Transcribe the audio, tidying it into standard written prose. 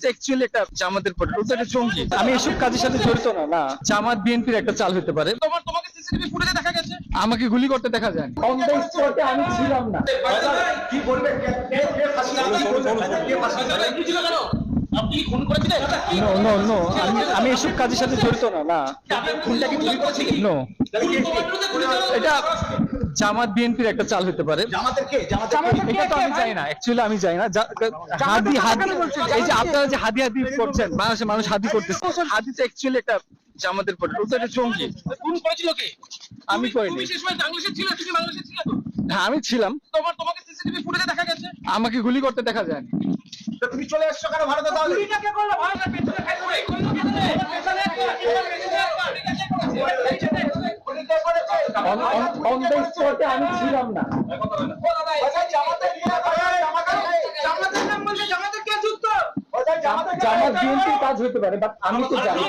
হাদিতে actually একটা জামাতের photo, ওটা একটা জঙ্গি। আমি এসব কাজের সাথে জড়িত না। না, জামাত বিএনপির একটা চাল হতে পারে। তোমাকে সিসিটিভি ফুটেজে দেখা গেছে আমাকে গুলি করতে দেখা যায়। অন দ্য স্পটে আমি ছিলাম না। কি বলবেন কে ফাঁসি ছিল কেন আপনি খুন করেছিলেন নো নো নো, আমি এসব কাজের সাথে জড়িত না। না, খুনটা কি গুলি করেছে কি নো, এটা জামাত বিএনপির একটা চাল হতে পারে। জামাতের কে এটা তো আমি জানি না, অ্যাকচুয়ালি আমি জানি না। হাদি হাদি, এই যে আপনারা যে হাদি হাদি করছেন, বাংলাদেশের মানুষ হাদি করতেছে, হাদিতে অ্যাকচুয়ালি একটা জামাতের ফটো, ওটা একটা জঙ্গি। খুন করেছিল কে আমি করিনি। তুমি সেই সময় বাংলাদেশে ছিলে তুমি বাংলাদেশে ছিলে তো হ্যাঁ, আমি ছিলাম। তোমাকে সিসিটিভি ফুটেজে দেখা গেছে আমাকে গুলি করতে দেখা যায়নি। তো তুমি চলে এসছো কেন ভারতে তাহলে গুলিটা কে করলো ভারতের পেছনে খাই করে অন দ্য স্পটে আমি ছিলাম না। জামাত বিএনপির কাজ হতে পারে, বাট আমি তো জানি।